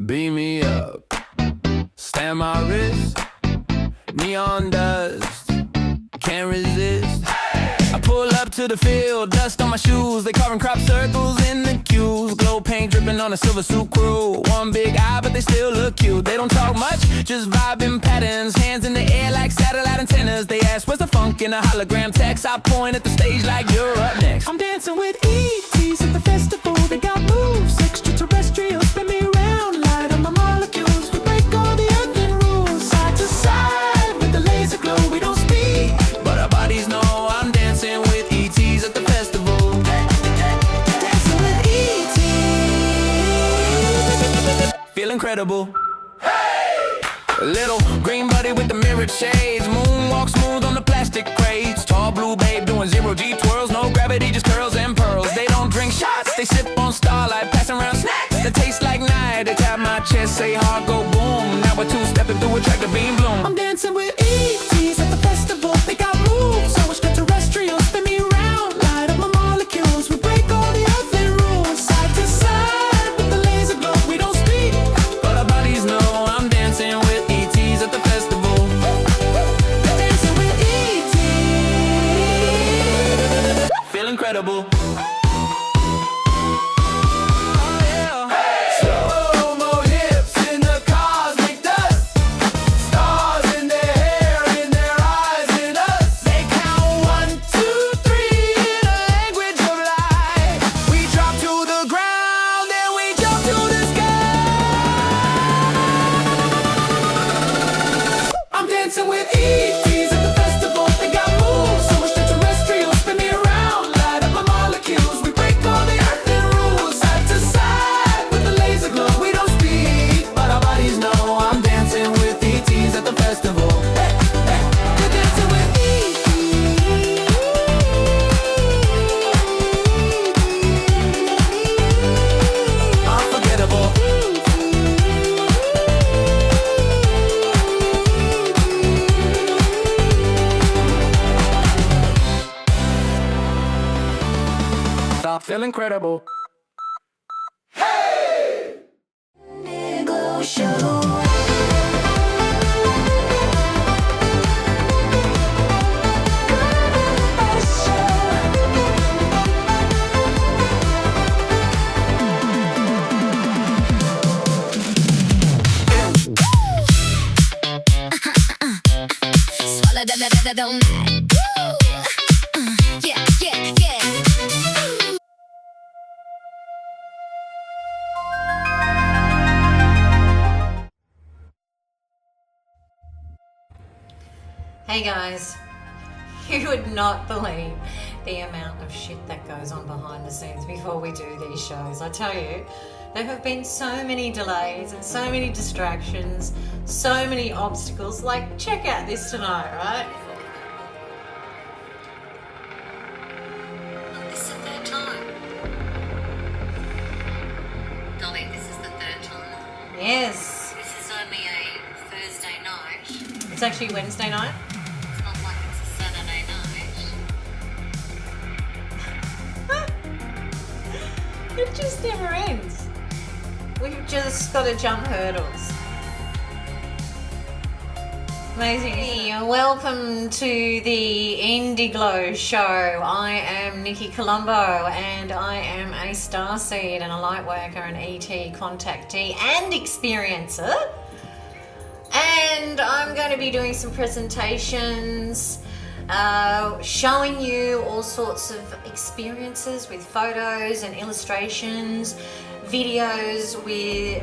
Beam me up, slam my wrist, neon dust, can't resist. I pull up to the field, dust on my shoes, they carving crop circles in the cues. Glow paint dripping on a silver suit crew. One big eye, but they still look cute. They don't talk much, just vibing patterns, hands in the air like satellite antennas. They ask, where's the funk in a hologram text? I point at the stage like you're up next. I'm dancing with ETs at the festival. They got moves, extraterrestrial, spin me around, light on my molecules. We break all the earthly rules, side to side with the laser glow. We don't speak, but our bodies know. I'm dancing with ETs at the festival. Dancing with ETs. Feel incredible. A little green buddy with the mirrored shades, moonwalk smooth on the plastic crates. Tall blue babe doing 0G twirls, no gravity, just curls and pearls. They don't drink shots, they sip on starlight, passing around snacks that taste like night. They tap my chest, say hard, go boom. Now we're two-stepping through a track to beam bloom. I'm dancing with ETs at the festival. They got moves, so extraterrestrial, spin me around, light up my molecules. We break all the earthly rules, side to side with the laser glow. We don't speak, but our bodies know. I'm dancing with ETs at the festival. Dancing with ETs. Feel incredible. Feel incredible. Hey! Indiglow Show. Swallow the don't. Yeah, yeah, yeah. Hey guys, you would not believe the amount of shit that goes on behind the scenes before we do these shows. I tell you, there have been so many delays and so many distractions, so many obstacles. Like, check out this tonight, right? Oh, this is the third time. Dollie, this is the third time. Yes. This is only a Thursday night. It's actually Wednesday night. It's not like it's a Saturday night. It just never ends. We've just got to jump hurdles. Amazing. Hey, welcome to the Indiglow Show. I am Nikki Colombo and I am a starseed and a light worker, an ET contactee and experiencer. And I'm going to be doing some presentations, showing you all sorts of experiences with photos and illustrations, videos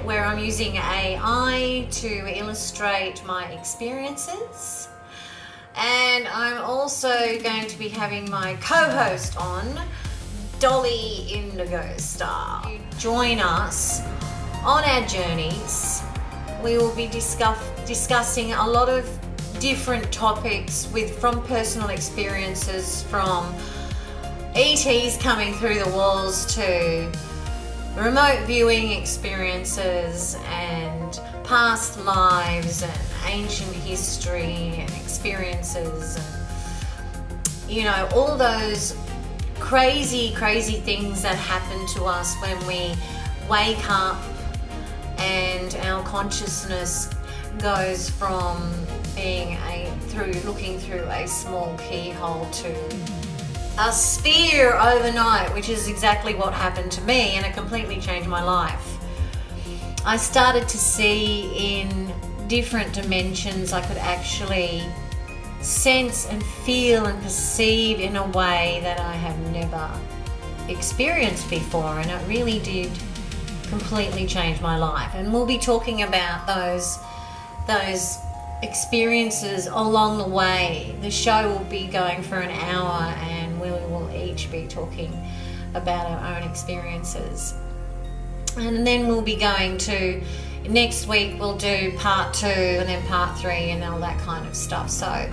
where I'm using AI to illustrate my experiences. And I'm also going to be having my co-host on, Dollie Indigostar. Join us on our journeys. We will be discussing a lot of different topics from personal experiences, from ETs coming through the walls to remote viewing experiences and past lives and ancient history and experiences and, you know, all those crazy things that happen to us when we wake up and consciousness goes from being looking through a small keyhole to a sphere overnight, which is exactly what happened to me, and it completely changed my life. I started to see in different dimensions. I could actually sense and feel and perceive in a way that I have never experienced before, and it really did completely change my life. And we'll be talking about those experiences along the way. The show will be going for an hour, and we will each be talking about our own experiences. And then we'll be going to, next week we'll do part 2 and then part 3 and all that kind of stuff. So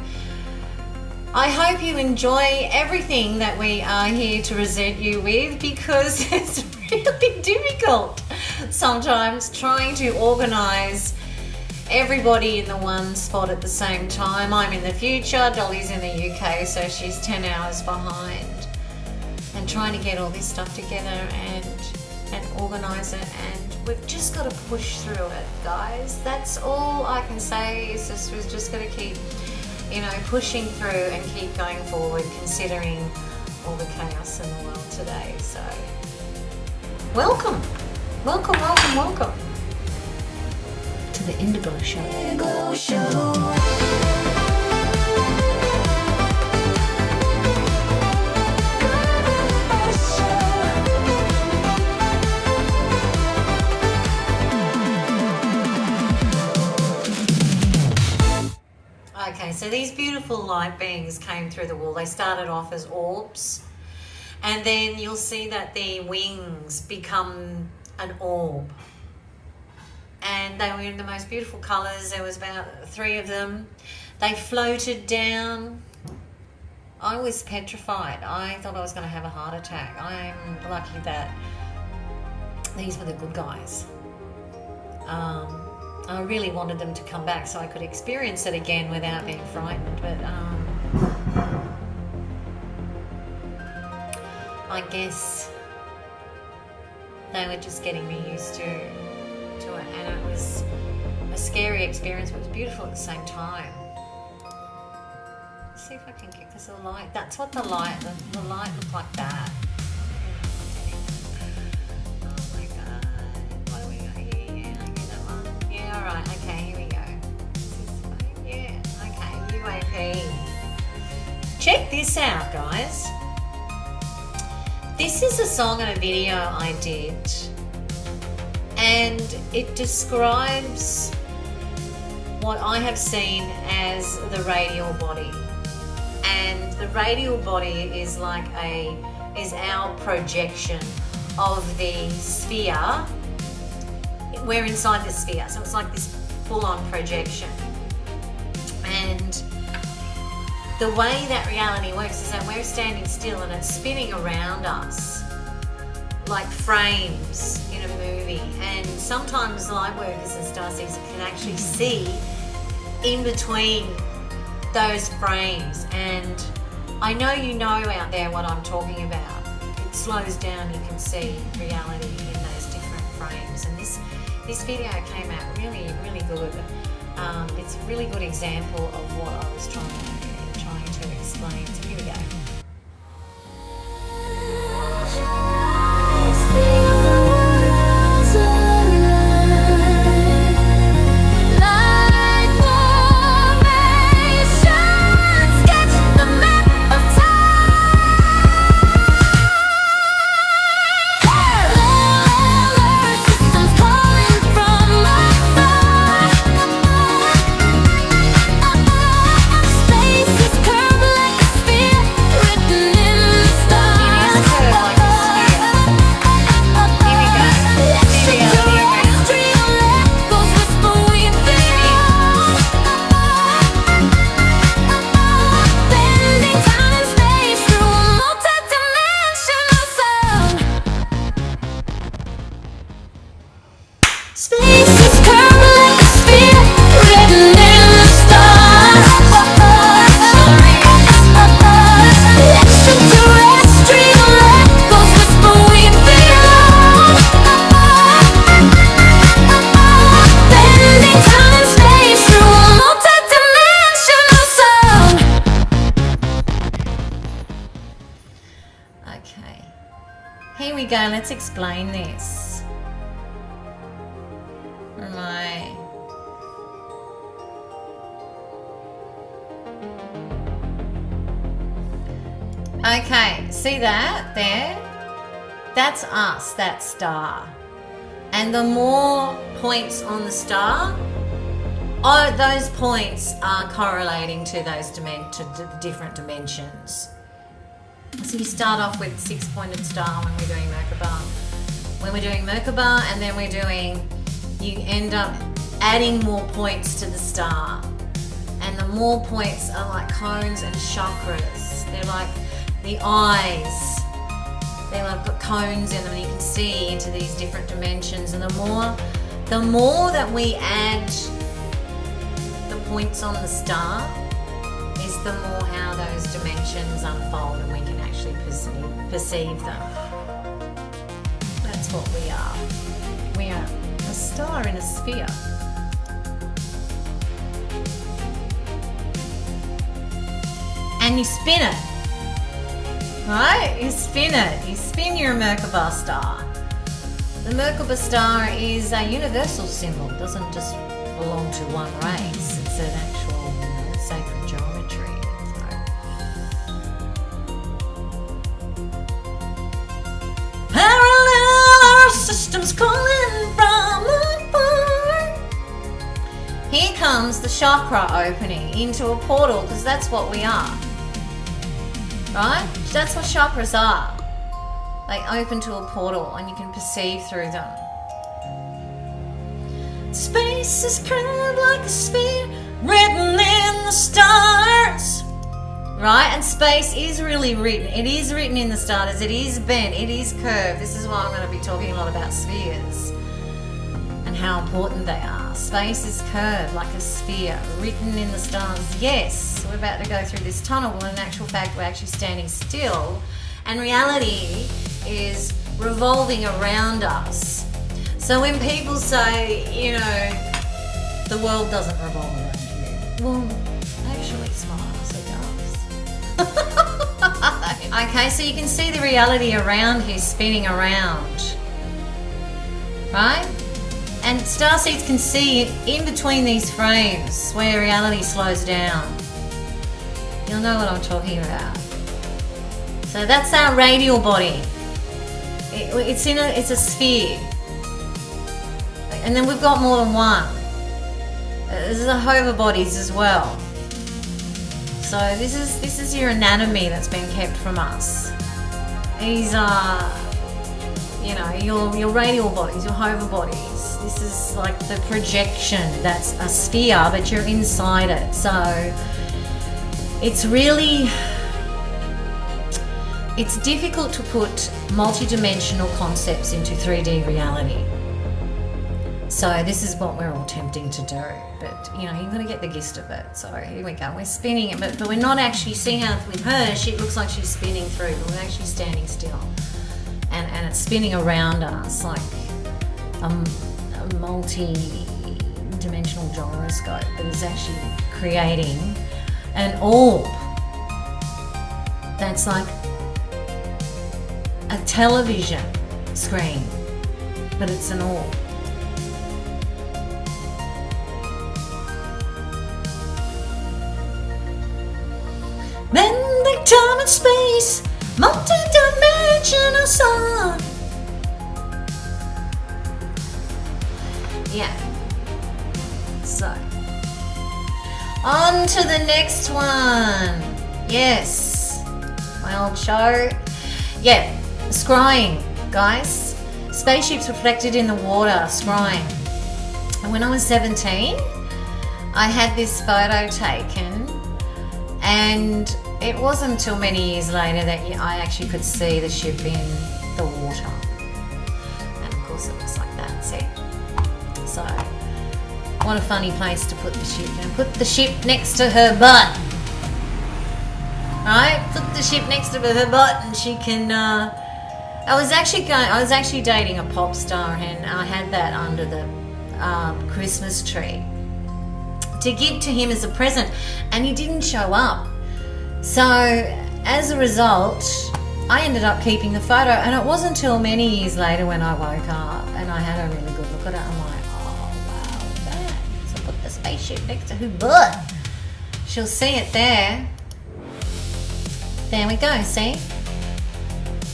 I hope you enjoy everything that we are here to present you with, because it's really difficult sometimes trying to organise everybody in the one spot at the same time. I'm in the future, Dollie's in the UK, so she's 10 hours behind, and trying to get all this stuff together and organise it, and we've just got to push through it, guys. That's all I can say, is we've just got to keep, pushing through and keep going forward, considering all the chaos in the world today. So welcome to the Indiglow Show. Indiglow Show. Okay, so these beautiful light beings came through the wall. They started off as orbs, and then you'll see that the wings become an orb. And they were in the most beautiful colours. There was about 3 of them. They floated down. I was petrified. I thought I was going to have a heart attack. I'm lucky that these were the good guys. I really wanted them to come back so I could experience it again without being frightened, but I guess they were just getting me used to it, and it was a scary experience, but it was beautiful at the same time. Let's see if I can get this light. That's what the light looked like that. Alright, okay, here we go. Yeah, okay, UAP. Check this out, guys. This is a song and a video I did, and it describes what I have seen as the radial body. And the radial body is our projection of the sphere. We're inside the sphere, so it's like this full-on projection. And the way that reality works is that we're standing still and it's spinning around us like frames in a movie. And sometimes light workers and starseeds can actually see in between those frames. And I know you know out there what I'm talking about. It slows down, you can see reality in those different frames. And this video came out really, really good. It's a really good example of what I was trying to explain. So here we go. Space is curved like a sphere. Okay, let's explain this. Where am I? Okay, see that there? That's us, that star. And the more points on the star, those points are correlating to those different dimensions. So you start off with 6-pointed star when we're doing Merkaba. When we're doing Merkaba, and then you end up adding more points to the star. And the more points are like cones and chakras. They're like the eyes. They're like got cones in them, and you can see into these different dimensions. And the more that we add the points on the star, is the more how those dimensions unfold, and we can actually perceive them. That's what we are. We are a star in a sphere. And you spin it. Right? You spin it. You spin your Merkaba star. The Merkaba star is a universal symbol. It doesn't just belong to one race. It's an actual sacred geometry. Parallel systems calling from afar. Here comes the chakra opening into a portal, because that's what we are. Right? That's what chakras are. They open to a portal and you can perceive through them. Space is curved like a sphere written in the stars. Right? And space is really written. It is written in the stars. It is bent. It is curved. This is why I'm going to be talking a lot about spheres and how important they are. Space is curved like a sphere written in the stars. Yes, we're about to go through this tunnel. Well, in actual fact, we're actually standing still, and reality is revolving around us. So when people say, the world doesn't revolve around you, well, actually, smiles, it does. Okay, so you can see the reality around you spinning around, right? And starseeds can see in between these frames where reality slows down. You'll know what I'm talking about. So that's our radial body. It's a sphere. And then we've got more than one. There's the hover bodies as well. So this is your anatomy that's been kept from us. These are, your radial bodies, your hover bodies. This is like the projection. That's a sphere, but you're inside it. So it's difficult to put multi-dimensional concepts into 3D reality. So this is what we're all attempting to do. But, you're going to get the gist of it. So here we go. We're spinning it, but we're not actually seeing how with her. It looks like she's spinning through, but we're actually standing still. And it's spinning around us like a multi-dimensional gyroscope that is actually creating an orb that's like a television screen, but it's an orb. Bending time and space, multi-dimensional sun. Yeah. So, on to the next one. Yes. My old show. Yeah. Scrying, guys. Spaceships reflected in the water, scrying. And when I was 17, I had this photo taken, and it wasn't until many years later that I actually could see the ship in the water. And of course it looks like that, see? So, what a funny place to put the ship. Now put the ship next to her butt. Right? Put the ship next to her butt and she can... I was actually dating a pop star, and I had that under the Christmas tree to give to him as a present, and he didn't show up. So as a result, I ended up keeping the photo, and it wasn't until many years later when I woke up and I had a really good look at it. I'm like, oh wow, that. So I put the spaceship next to her butt. She'll see it there. There we go, see?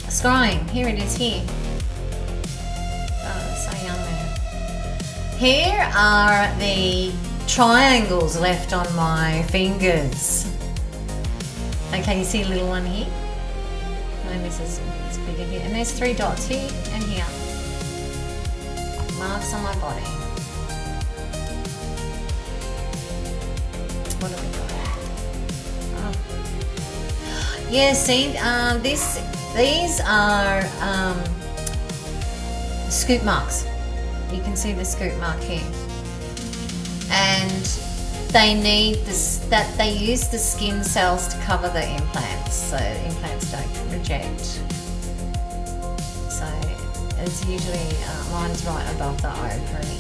Scrying, here it is here. Oh, so young there. Here are the triangles left on my fingers. Okay, you see a little one here? And this is it's bigger here. And there's 3 dots here and here. Marks on my body. What do we got? Oh. Yeah, see, these are scoop marks. You can see the scoop mark here. And they need this, that they use the skin cells to cover the implants, so implants don't reject. So it's usually mine's right above the ovary.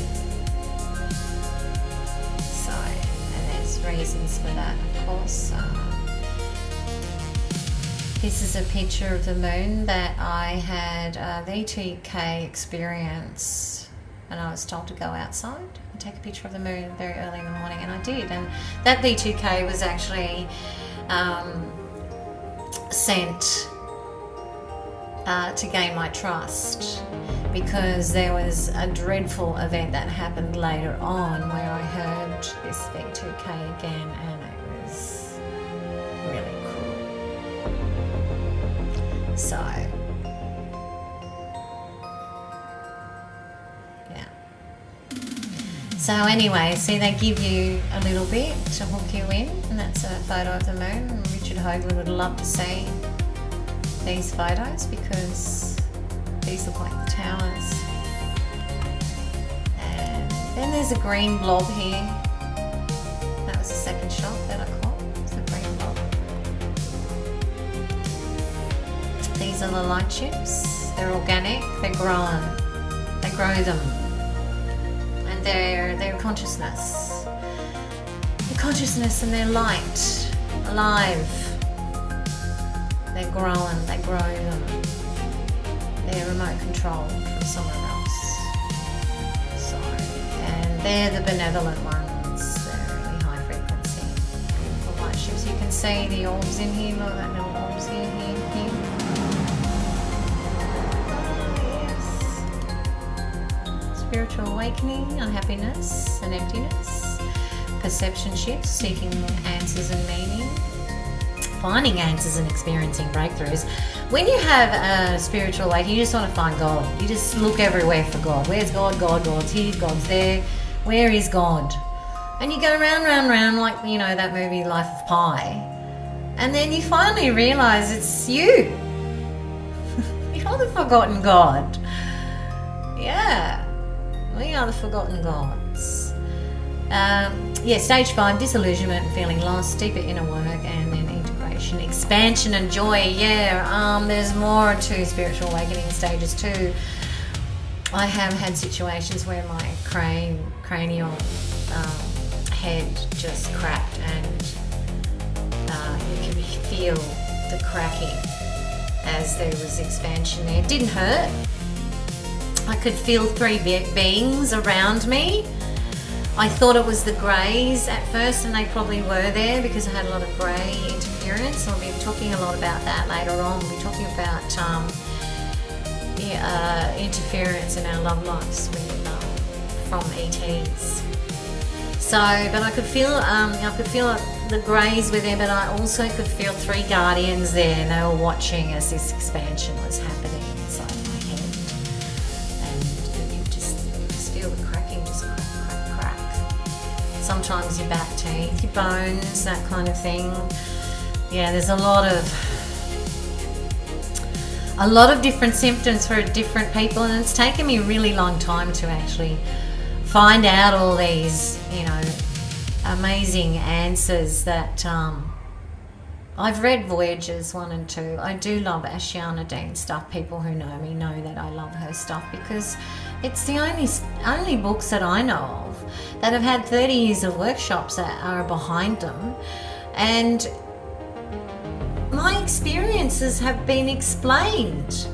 So, and there's reasons for that, of course. This is a picture of the moon that I had a VTK experience, and I was told to go outside and take a picture of the moon very early in the morning, and I did. And that V2K was actually sent to gain my trust, because there was a dreadful event that happened later on where I heard this V2K again, and it was really cool. So So anyway, see, they give you a little bit to hook you in, and that's a photo of the moon. And Richard Hoagland would love to see these photos because these look like the towers. And then there's a green blob here. That was the second shot that I caught. It's a green blob. These are the light chips. They're organic. They're grown. They grow them. Their consciousness. Their consciousness and their light. Alive. They're growing, they grow them. They're remote controlled from somewhere else. So, and they're the benevolent ones. They're really high frequency. Beautiful light ships. You can see the orbs in here. Look at that little orbs here. Spiritual awakening, unhappiness and emptiness, perception shifts, seeking answers and meaning, finding answers and experiencing breakthroughs. When you have a spiritual awakening, you just want to find God. You just look everywhere for God. Where's God? God's here, God's there. Where is God? And you go round like, you know, that movie Life of Pi. And then you finally realize it's you. You're the forgotten God. Yeah. We are the forgotten gods. Stage 5, disillusionment and feeling lost, deeper inner work, and then integration, expansion and joy. There's more to spiritual awakening stages too. I have had situations where my cranial head just cracked, and you can feel the cracking as there was expansion there. It didn't hurt. I could feel 3 beings around me. I thought it was the greys at first, and they probably were there because I had a lot of grey interference. I'll be talking a lot about that later on. We'll be talking about interference in our love lives from ETs. So, but I could feel the greys were there, but I also could feel 3 guardians there, and they were watching as this expansion was happening inside my head. And you just feel the cracking, just crack. Sometimes your back teeth, your bones, that kind of thing. Yeah, there's a lot of different symptoms for different people, and it's taken me a really long time to actually find out all these, amazing answers that I've read Voyages 1 and 2. I do love Ashiana Dean stuff. People who know me know that I love her stuff because it's the only books that I know of that have had 30 years of workshops that are behind them. And my experiences have been explained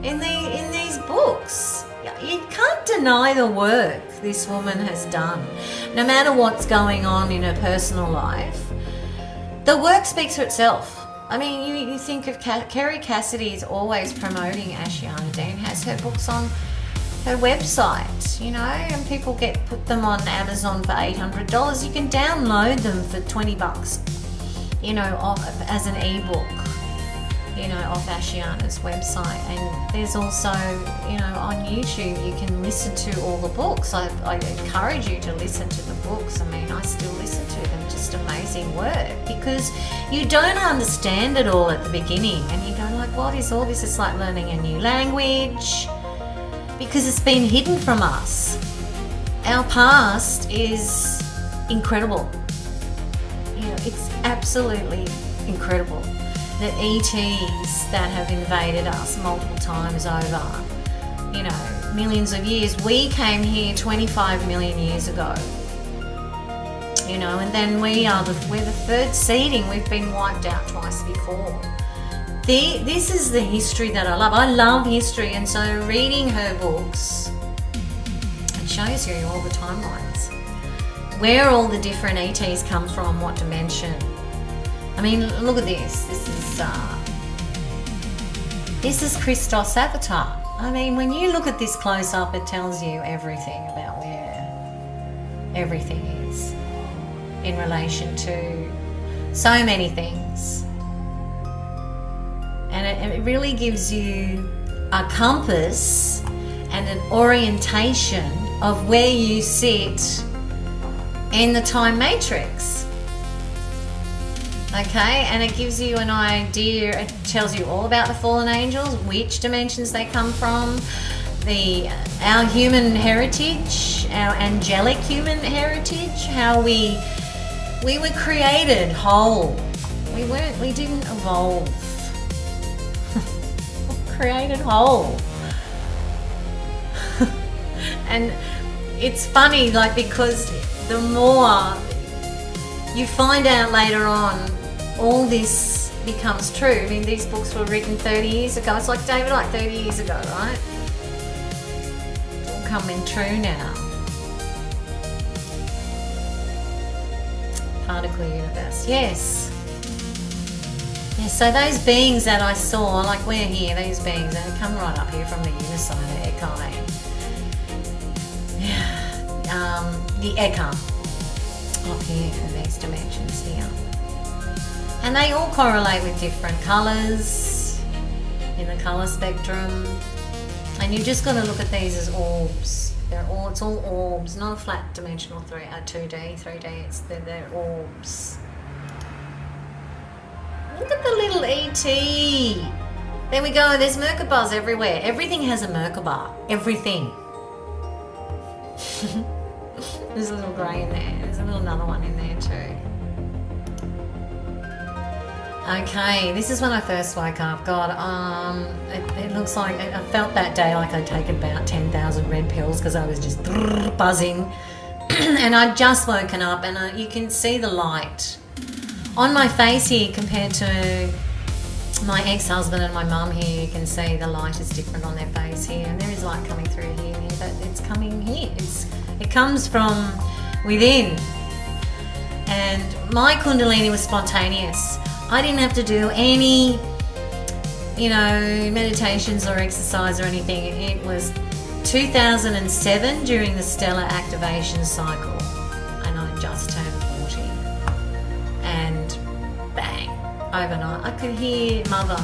in these books. You can't deny the work this woman has done. No matter what's going on in her personal life, the work speaks for itself. I mean, you think of Kerry Cassidy is always promoting Ashiana Dean, has her books on her website, you know, and people put them on Amazon for $800. You can download them for $20, you know, as an ebook, you know, off Ashiana's website. And there's also, you know, on YouTube you can listen to all the books. I encourage you to listen to the books. I mean, I still listen to them. Just amazing work, because you don't understand it all at the beginning and you go like, what is all this? It's like learning a new language, because it's been hidden from us. Our past is incredible. You know, it's absolutely incredible. The ETs that have invaded us multiple times over, you know, millions of years. We came here 25 million years ago, you know, and then we're the third seeding. We've been wiped out twice before. This is the history that I love. I love history, and so reading her books, it shows you all the timelines, where all the different ETs come from, what dimension. I mean, look at this. This is Christos' avatar. I mean, when you look at this close up, it tells you everything about where everything is in relation to so many things. And it really gives you a compass and an orientation of where you sit in the time matrix. Okay, and it gives you an idea. It tells you all about the fallen angels, which dimensions they come from, our human heritage, our angelic human heritage, how we were created whole. We didn't evolve. Created whole. And it's funny, like, because the more you find out later on, all this becomes true. I mean, these books were written 30 years ago. It's like David, like 30 years ago, right? It's all coming true now. Particle universe, yes. Yeah, so those beings that I saw, like we're here, these beings, they come right up here from the Uniside, the Ekai. The Eka up here in these dimensions here. And they all correlate with different colours in the colour spectrum. And you're just going to look at these as orbs. It's all orbs, not a flat dimensional 2D, 3D. They're orbs. Look at the little ET. There we go. There's Merkabahs everywhere. Everything has a Merkabah. Everything. There's a little grey in there. There's another one in there too. Okay, this is when I first woke up. God, it looks like I felt that day like I'd taken about 10,000 red pills because I was just buzzing. And I'd just woken up, and you can see the light on my face here compared to my ex-husband and my mum here. You can see the light is different on their face here, and there is light coming through here, but it's coming here. It comes from within. And my Kundalini was spontaneous. I didn't have to do any, meditations or exercise or anything. It was 2007 during the stellar activation cycle, and I just turned 40. And bang, overnight, I could hear Mother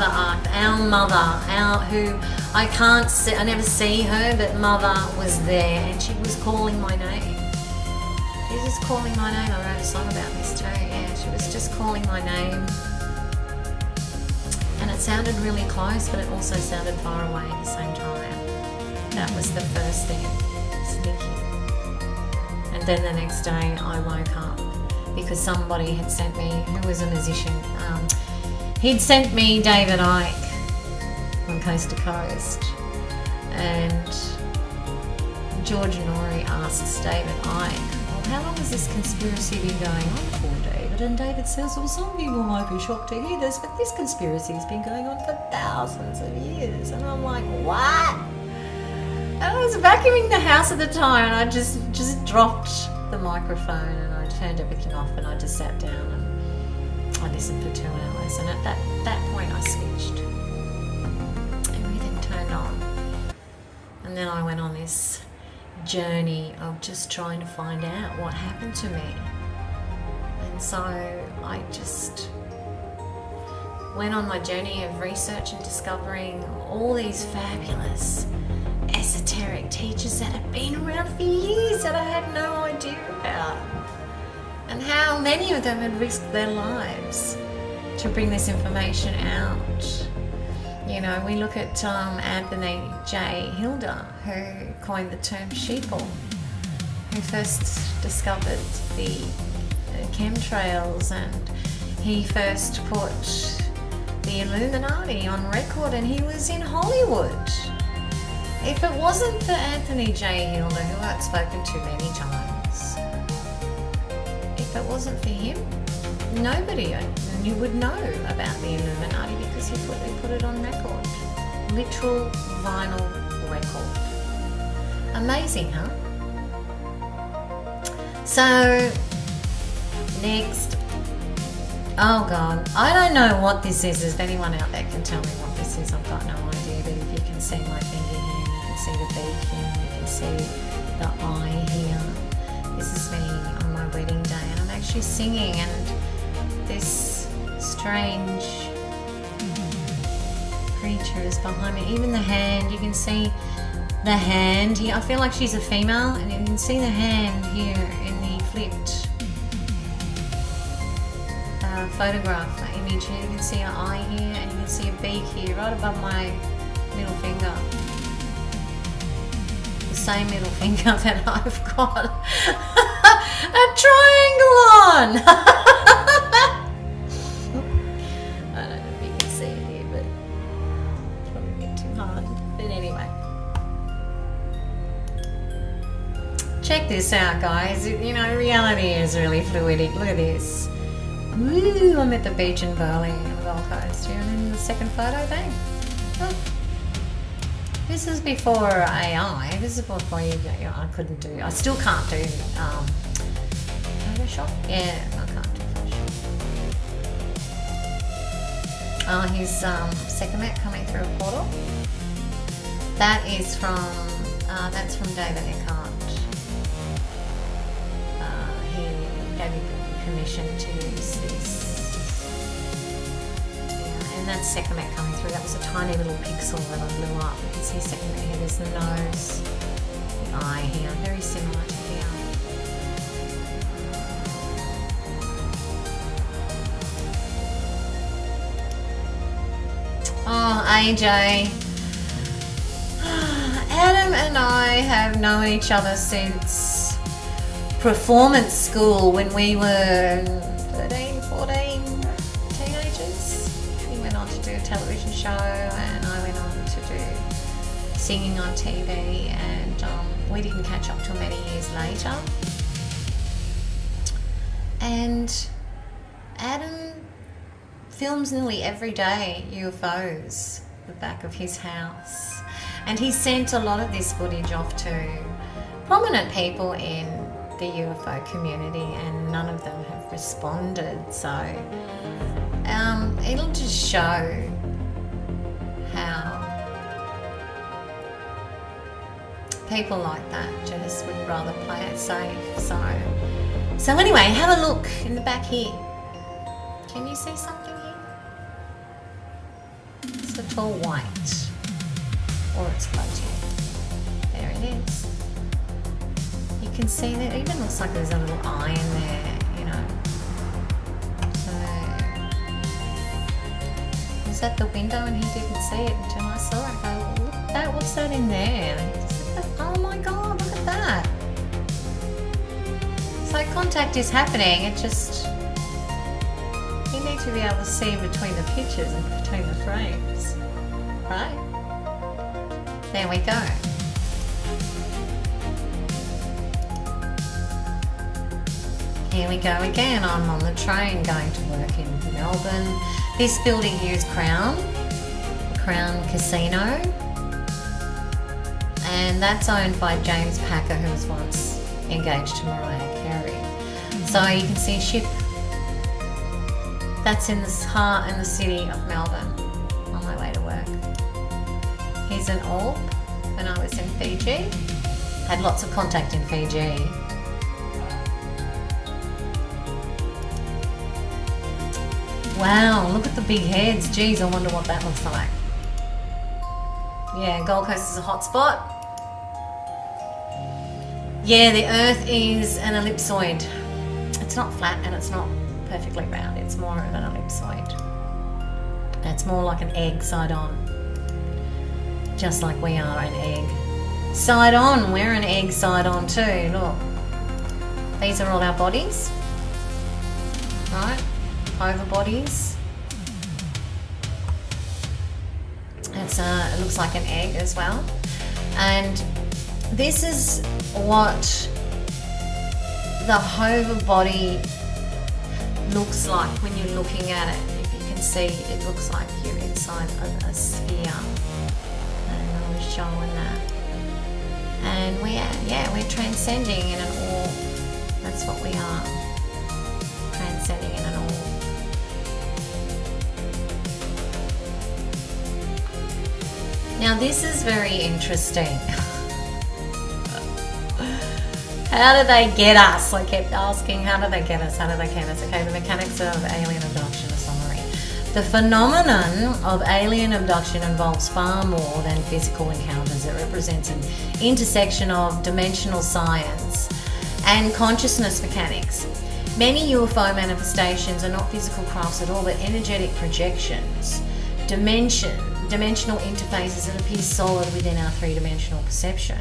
Ark, our mother, who I can't see, I never see her, but Mother was there, and she was calling my name. She was just calling my name. I wrote a song about this too. Yeah, she was just calling my name. And it sounded really close, but it also sounded far away at the same time. That was the first thing. Sneaky. And then the next day I woke up because somebody had sent me, who was a musician, he'd sent me David Icke from Coast to Coast. And George Norrie asks David Icke, well, how long has this conspiracy been going on for, David? And David says, well, some people might be shocked to hear this, but this conspiracy has been going on for thousands of years. And I'm like, what? And I was vacuuming the house at the time, and I just dropped the microphone and I turned everything off, and I just sat down and I listened for 2 hours. And at that point I switched. Everything turned on. And then I went on this journey of just trying to find out what happened to me. And so I just went on my journey of research and discovering all these fabulous esoteric teachers that had been around for years that I had no idea about, and how many of them had risked their lives to bring this information out. You know, we look at Anthony J. Hilda, who coined the term sheeple, who first discovered the chemtrails, and he first put the Illuminati on record, and he was in Hollywood. If it wasn't for Anthony J. Hilda, who I'd spoken to many times, if it wasn't for him, nobody would know about the Illuminati, because he put it on record. Literal vinyl record. Amazing, huh? So, next. Oh God, I don't know what this is. If anyone out there can tell me what this is, I've got no idea. But if you can see my finger here, you can see the beak here, you can see the eye here. This is me on my wedding day, and I'm actually singing, and this strange creature is behind me. Even the hand, you can see the hand here. I feel like she's a female, and you can see the hand here in the flipped photograph image here. You can see her eye here, and you can see a beak here right above my middle finger. The same middle finger that I've got a triangle on. I don't know if you can see it here, but it's probably a bit too hard. But anyway, check this out, guys. You know, reality is really fluidic. Look at this. Woo, I'm at the beach in Bali on the Gold Coast here, and then the second photo, bang. Oh. This is before AI. This is before I still can't do Photoshop. Yeah, I can't do Photoshop. Oh, here's second mate coming through a portal. That is from that's from David Eckhart. He gave me permission to use this. Yeah, and that's Sekhmet coming through. That was a tiny little pixel that I blew up. You can see Sekhmet here. There's the nose, the eye here, very similar to here. Oh, AJ. Adam and I have known each other since performance school when we were 13, 14 teenagers. We went on to do a television show, and I went on to do singing on TV, and we didn't catch up till many years later. And Adam films nearly every day UFOs at the back of his house, and he sent a lot of this footage off to prominent people in the UFO community, and none of them have responded. So it'll just show how people like that just would rather play it safe. So anyway, have a look in the back here. Can you see something here? It's a tall white, or it's floating. There it is. You can see that it even looks like there's a little eye in there, you know. So, I was at the window and he didn't see it until I saw it. I go, look at that, what's that in there? And he said, oh my God, look at that. So contact is happening, it just, you need to be able to see between the pictures and between the frames, right? There we go. Here we go again. I'm on the train going to work in Melbourne. This building here is Crown Casino. And that's owned by James Packer, who was once engaged to Mariah Carey. So you can see a ship. That's in the heart in the city of Melbourne on my way to work. Here's an orb when I was in Fiji. Had lots of contact in Fiji. Wow, look at the big heads. Geez, I wonder what that looks like. Yeah, Gold Coast is a hot spot. Yeah, the Earth is an ellipsoid. It's not flat and it's not perfectly round. It's more of an ellipsoid. It's more like an egg side on. Just like we are an egg. Side on, we're an egg side on too. Look. These are all our bodies. Right? Over bodies. It looks like an egg as well. And this is what the hover body looks like when you're looking at it. If you can see, it looks like you're inside of a sphere. And I was showing that. And we're transcending in an orb. That's what we are. Transcending in an orb. Now this is very interesting. How do they get us? I kept asking, how do they get us? How do they get us? Okay, the mechanics of alien abduction, a summary. The phenomenon of alien abduction involves far more than physical encounters. It represents an intersection of dimensional science and consciousness mechanics. Many UFO manifestations are not physical crafts at all, but energetic projections, dimensional interfaces that appear solid within our three-dimensional perception.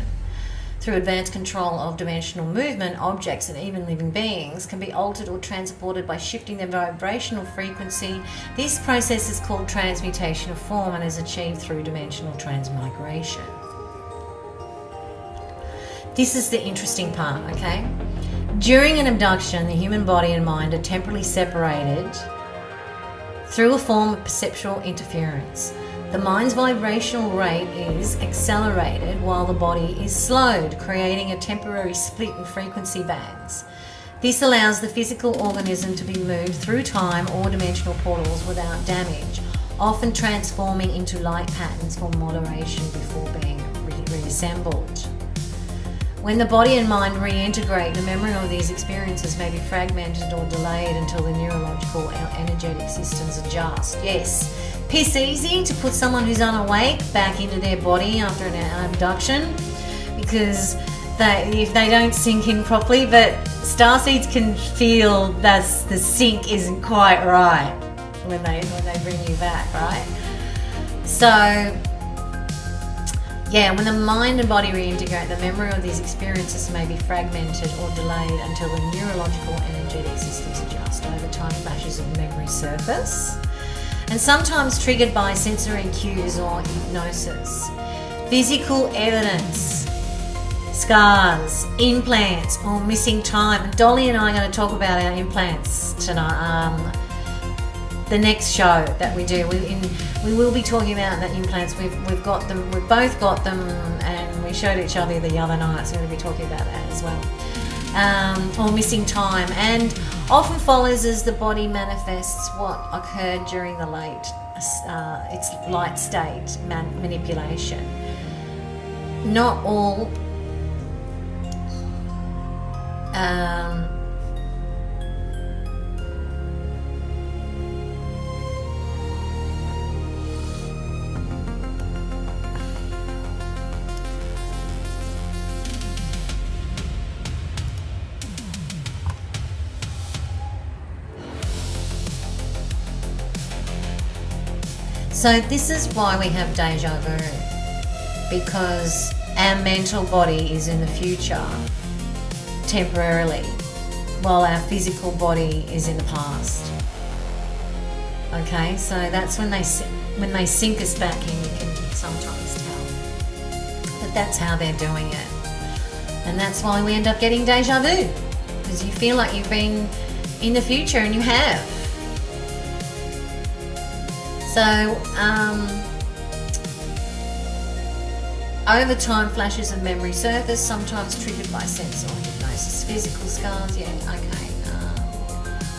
Through advanced control of dimensional movement, objects and even living beings can be altered or transported by shifting their vibrational frequency. This process is called transmutation of form and is achieved through dimensional transmigration. This is the interesting part, okay? During an abduction, the human body and mind are temporarily separated through a form of perceptual interference. The mind's vibrational rate is accelerated while the body is slowed, creating a temporary split in frequency bands. This allows the physical organism to be moved through time or dimensional portals without damage, often transforming into light patterns for moderation before being reassembled. When the body and mind reintegrate, the memory of these experiences may be fragmented or delayed until the neurological or energetic systems adjust. Yes, piss easy to put someone who's unawake back into their body after an abduction, because if they don't sink in properly, but starseeds can feel that the sync isn't quite right when they bring you back, right? So yeah, when the mind and body reintegrate, the memory of these experiences may be fragmented or delayed until the neurological and energetic systems adjust. Over time, flashes of memory surface, and sometimes triggered by sensory cues or hypnosis. Physical evidence, scars, implants, or missing time. And Dollie and I are going to talk about our implants tonight. The next show that we do, we will be talking about the implants. We've got them. We've both got them, and we showed each other the other night. So we're going to be talking about that as well. Or missing time, and often follows as the body manifests what occurred during the its light state manipulation. Not all. So this is why we have deja vu, because our mental body is in the future temporarily, while our physical body is in the past. Okay, so that's when they sink us back in, you can sometimes tell. But that's how they're doing it. And that's why we end up getting deja vu. because you feel like you've been in the future, and you have. So, over time, flashes of memory surface, sometimes triggered by sense or hypnosis. Physical scars, yeah, okay.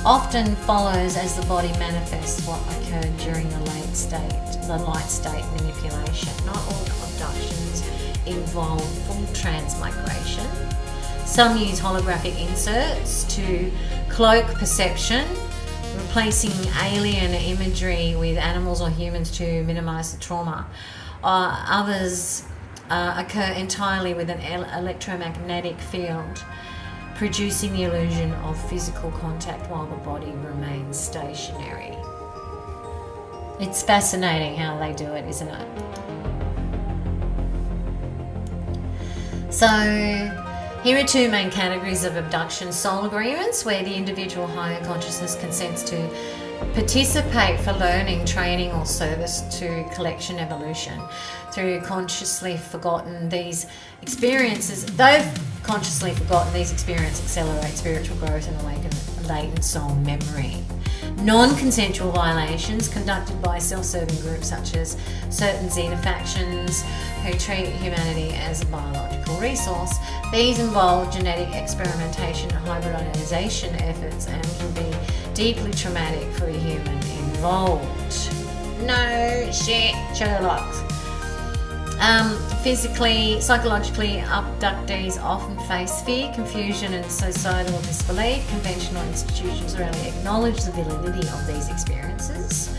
Often follows as the body manifests what occurred during the light state manipulation. Not all abductions involve full transmigration. Some use holographic inserts to cloak perception, replacing alien imagery with animals or humans to minimize the trauma. Others occur entirely with an electromagnetic field, producing the illusion of physical contact while the body remains stationary. It's fascinating how they do it, isn't it? So, here are two main categories of abduction: soul agreements, where the individual higher consciousness consents to participate for learning, training, or service to collection evolution. Through consciously forgotten, these experiences, though consciously forgotten, these experiences accelerate spiritual growth and awaken latent soul memory. Non-consensual violations conducted by self-serving groups such as certain xenofactions who treat humanity as a biological resource. These involve genetic experimentation and hybridization efforts and can be deeply traumatic for the human involved. No shit, Sherlock. Physically, psychologically, abductees often face fear, confusion, and societal disbelief. Conventional institutions rarely acknowledge the validity of these experiences.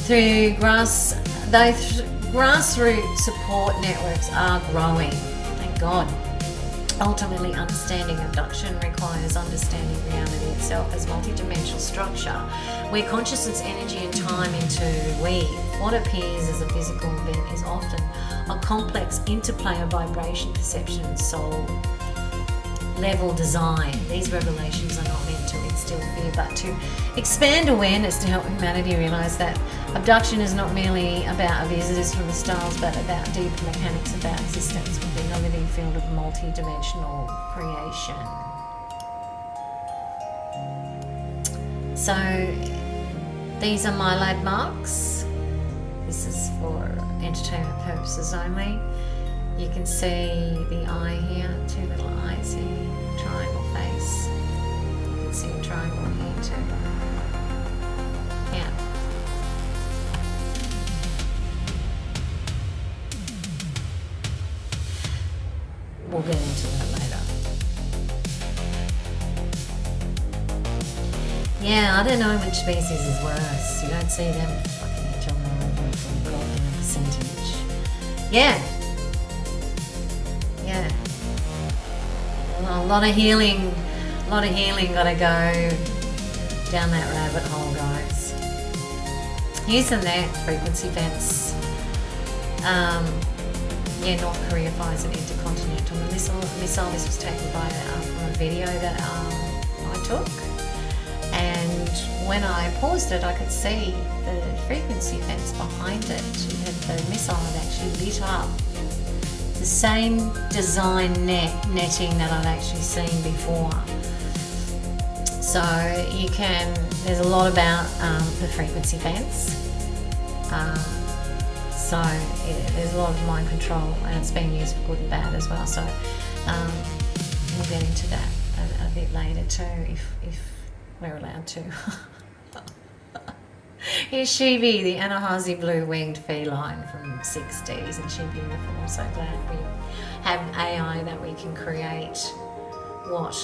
Though grassroots support networks are growing, thank God. Ultimately, understanding abduction requires understanding reality itself as multidimensional structure, where consciousness, energy, and time interweave. What appears as a physical event is often a complex interplay of vibration, perception, and soul level design. These revelations are not meant to instill fear, but to expand awareness to help humanity realize that abduction is not merely about visitors from the stars, but about deeper mechanics about existence within the living field of multi-dimensional creation. So these are my landmarks. This is for entertainment purposes only. You can see the eye here, two little eyes here, triangle face. You can see a triangle here too. Yeah. We'll get into that later. Yeah, I don't know which species is worse. You don't see them fucking each other over from goddamn percentage. Yeah. Yeah. A lot of healing gotta go down that rabbit hole, guys. Here's the net frequency fence. North Korea fires an intercontinental missile. This was taken by from a video that I took. And when I paused it, I could see the frequency fence behind it. The missile had actually lit up. The same design netting that I've actually seen before. So there's a lot about the frequency fence. There's a lot of mind control, and it's being used for good and bad as well. So we'll get into that a bit later too, if we're allowed to. Here's Shibi, the Anahazi blue-winged feline from 60s, and she's beautiful. I'm so glad we have AI that we can create what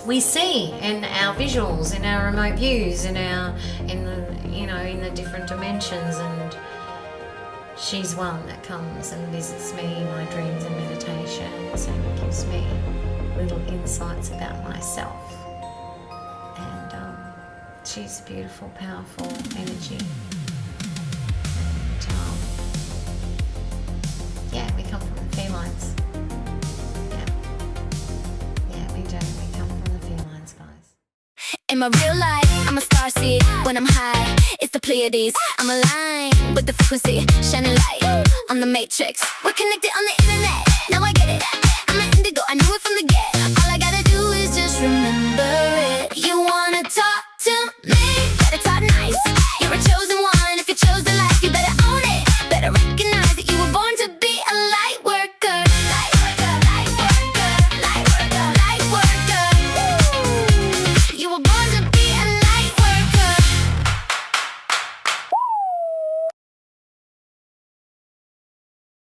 we see in our visuals, in our remote views, in the different dimensions. And she's one that comes and visits me in my dreams and meditations and gives me little insights about myself. And she's a beautiful, powerful energy. And we come from the felines. Yeah, we do. We come from the felines, guys. In my real life, I'm a starseed. When I'm high, it's the Pleiades. I'm aligned with the frequency, shining light on the matrix. We're connected on the internet. Now I get it.